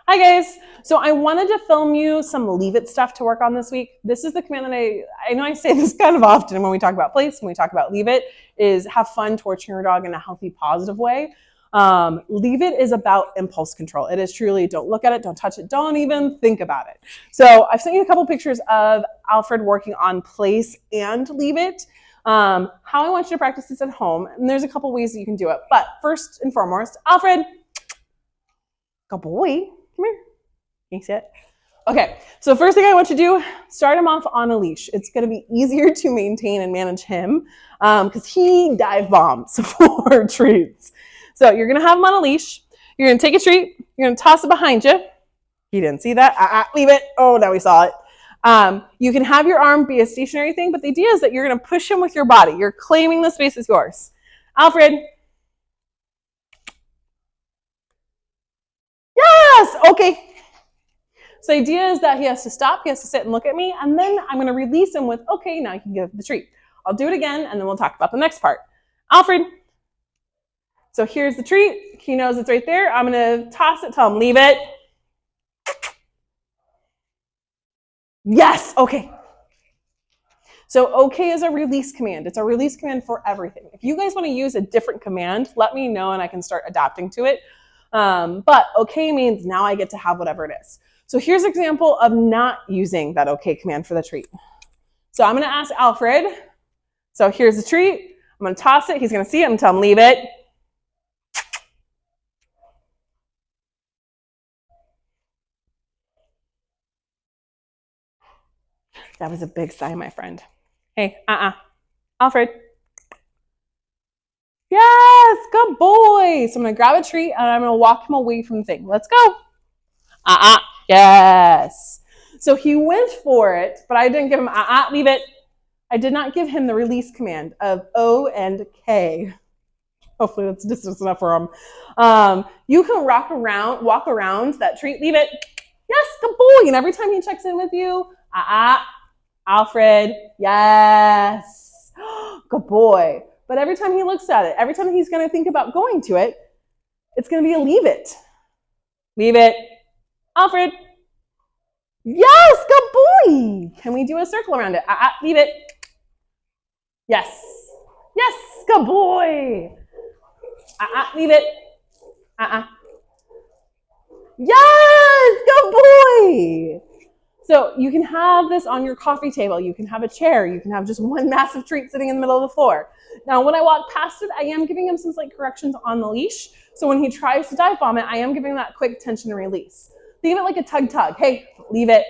Hi guys. So I wanted to film you some leave it stuff to work on this week. This is the command that I know I say this kind of often when we talk about place, when we talk about leave it, is have fun torturing your dog in a healthy, positive way. Leave it is about impulse control. It is truly don't look at it, don't touch it, don't even think about it. So I've sent you a couple pictures of Alfred working on place and leave it. How I want you to practice this at home, and there's a couple ways that you can do it. But first and foremost, Alfred, good boy. Come here. Can you see it? Okay, so first thing I want you to do, start him off on a leash. It's gonna be easier to maintain and manage him because he dive bombs for treats. So you're gonna have him on a leash. You're gonna take a treat. You're gonna toss it behind you. He didn't see that. Leave it. Oh, now we saw it. You can have your arm be a stationary thing, but the idea is that you're gonna push him with your body. You're claiming the space is yours. Alfred. Yes, okay. So the idea is that he has to stop, he has to sit and look at me, and then I'm going to release him with, okay, now you can give the treat. I'll do it again, and then we'll talk about the next part. Alfred. So here's the treat. He knows it's right there. I'm going to toss it, tell him, leave it. Yes, okay. So okay is a release command. It's a release command for everything. If you guys want to use a different command, let me know and I can start adapting to it. But okay means now I get to have whatever it is. So here's an example of not using that okay command for the treat. So I'm going to ask Alfred. So here's the treat. I'm going to toss it. He's going to see it. I'm going to tell him, leave it. That was a big sigh, my friend. Hey, Alfred. Yes, good boy. So I'm going to grab a treat and I'm going to walk him away from the thing. Let's go. Yes. So he went for it, but I didn't give him leave it. I did not give him the release command of O and K. Hopefully that's distance enough for him. You can walk around that treat, leave it. Yes, good boy. And every time he checks in with you, Alfred, yes, good boy. But every time he looks at it, every time he's going to think about going to it, it's going to be a leave it. Leave it. Alfred. Yes, good boy. Can we do a circle around it? Leave it. Yes. Yes, good boy. Leave it. Yes, good boy. So you can have this on your coffee table. You can have a chair. You can have just one massive treat sitting in the middle of the floor. Now, when I walk past it, I am giving him some slight corrections on the leash. So when he tries to dive bomb it, I am giving that quick tension and release. Think of it like a tug. Hey, leave it.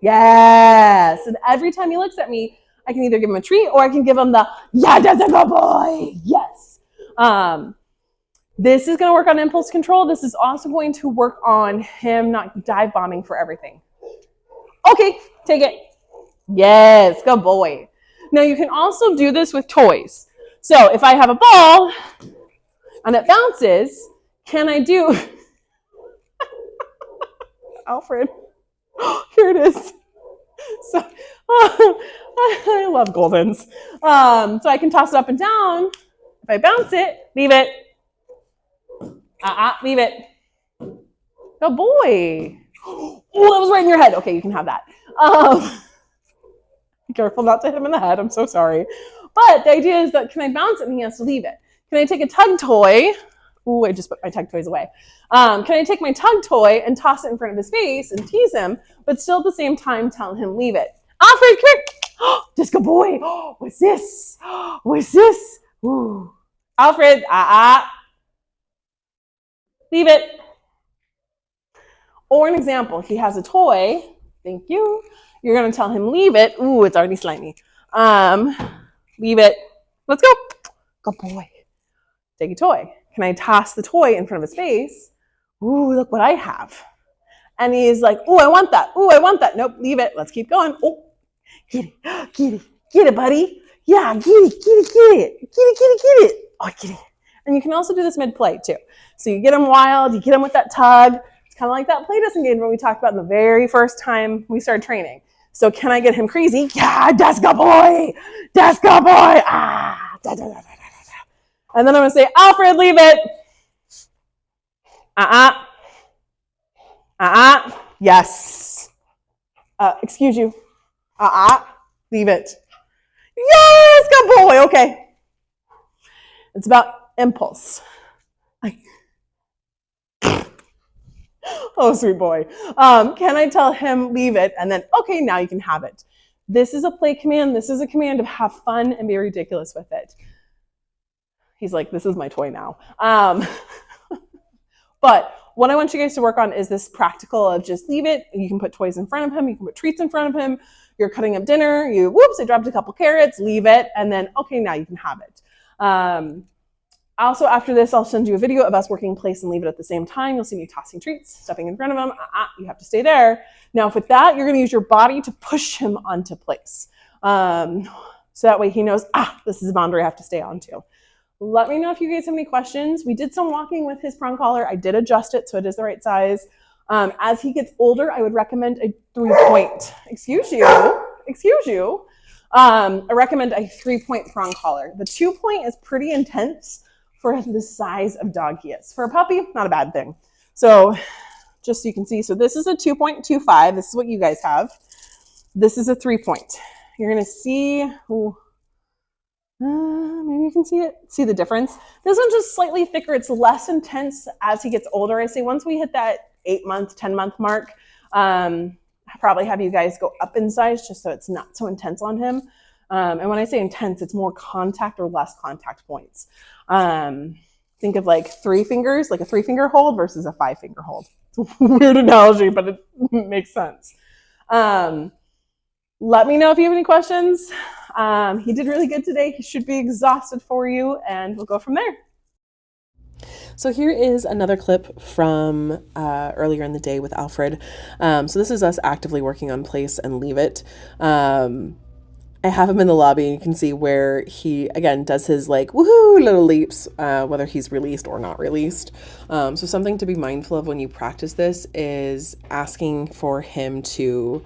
Yes. And every time he looks at me, I can either give him a treat or I can give him the, yeah, that's a good boy. Yes. This is going to work on impulse control. This is also going to work on him not dive bombing for everything. Okay, take it. Yes, good boy. Now you can also do this with toys. So if I have a ball and it bounces, can I do... Alfred, here it is. So I love Goldens. So I can toss it up and down. If I bounce it, leave it. Leave it. Good boy. Oh, that was right in your head. Okay, you can have that. Be careful not to hit him in the head. I'm so sorry. But the idea is that can I bounce it and he has to leave it? Can I take a tug toy? Ooh, I just put my tug toys away. Can I take my tug toy and toss it in front of his face and tease him, but still at the same time tell him leave it? Alfred, come here. Just good boy. What's this? What's this? Ooh. Alfred, leave it. Or an example, he has a toy. Thank you. You're going to tell him leave it. Ooh, it's already slimy. Leave it. Let's go. Good boy. Take a toy. Can I toss the toy in front of his face? Ooh, look what I have. And he's like, ooh, I want that. Ooh, I want that. Nope, leave it. Let's keep going. Oh, get it. Get it, buddy. Yeah, get it. Get it. Oh, get it. And you can also do this mid-play too. So you get him wild, you get him with that tug. It's kind of like that play disengagement we talked about in the very first time we started training. So can I get him crazy? Yeah, that's good boy. That's good boy. And then I'm going to say, Alfred, leave it. Yes. Excuse you. Leave it. Yes, good boy. Okay. It's about impulse. Oh, sweet boy. Can I tell him leave it? And then, okay, now you can have it. This is a play command. This is a command to have fun and be ridiculous with it. He's like, this is my toy now. But what I want you guys to work on is this practical of just leave it. You can put toys in front of him. You can put treats in front of him. You're cutting up dinner. Whoops, I dropped a couple carrots. Leave it. And then, okay, now you can have it. Also, after this, I'll send you a video of us working place and leave it at the same time. You'll see me tossing treats, stepping in front of him. You have to stay there. Now, with that, you're going to use your body to push him onto place. So that way he knows, this is a boundary I have to stay onto. Let me know if you guys have any questions. We did some walking with his prong collar. I did adjust it so it is the right size. As he gets older, I would recommend a 3-point. Excuse you. I recommend a 3-point prong collar. The 2-point is pretty intense for the size of dog he is. For a puppy, not a bad thing. So just so you can see, so this is a 2.25. This is what you guys have. This is a 3-point. You're going to see, maybe you can see the difference. This one's just slightly thicker. It's less intense as he gets older. I say once we hit that 8-month, 10-month mark, I'll probably have you guys go up in size just so it's not so intense on him. And when I say intense, it's more contact or less contact points. Think of like 3 fingers, like a 3-finger hold versus a 5-finger hold. It's a weird analogy, but it makes sense. Let me know if you have any questions. He did really good today. He should be exhausted for you, and we'll go from there. So here is another clip from earlier in the day with Alfred. So this is us actively working on place and leave it. I have him in the lobby, and you can see where he, again, does his like woohoo little leaps, whether he's released or not released. So something to be mindful of when you practice this is asking for him to,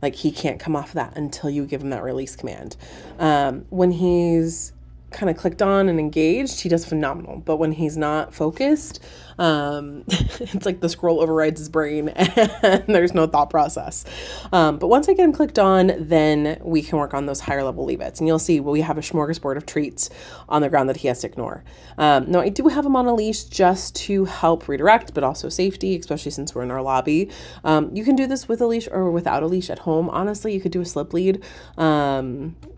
like, he can't come off of that until you give him that release command. When he's kind of clicked on and engaged, he does phenomenal. But when he's not focused, it's like the scroll overrides his brain and there's no thought process. But once I get him clicked on, then we can work on those higher level leave-its. And you'll see, well, we have a smorgasbord of treats on the ground that he has to ignore. Now, I do have him on a leash just to help redirect, but also safety, especially since we're in our lobby. You can do this with a leash or without a leash at home. Honestly, you could do a slip lead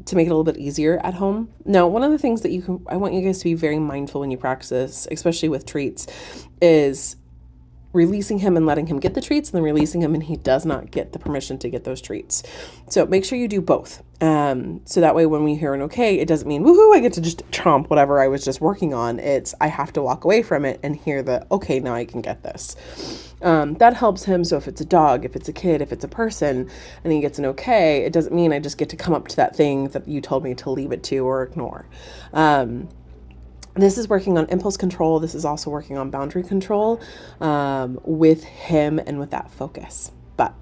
to make it a little bit easier at home. Now, one of the things that I want you guys to be very mindful when you practice, especially with treats, is releasing him and letting him get the treats, and then releasing him and he does not get the permission to get those treats. So make sure you do both. So that way when we hear an okay, it doesn't mean, woohoo, I get to just chomp whatever I was just working on. It's, I have to walk away from it and hear the, okay, now I can get this. That helps him. So if it's a dog, if it's a kid, if it's a person, and he gets an okay, it doesn't mean I just get to come up to that thing that you told me to leave it to or ignore. This is working on impulse control. This is also working on boundary control with him and with that focus. But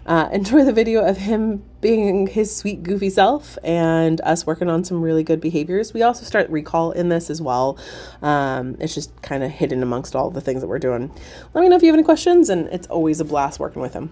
enjoy the video of him being his sweet, goofy self and us working on some really good behaviors. We also start recall in this as well. It's just kind of hidden amongst all the things that we're doing. Let me know if you have any questions, and it's always a blast working with him.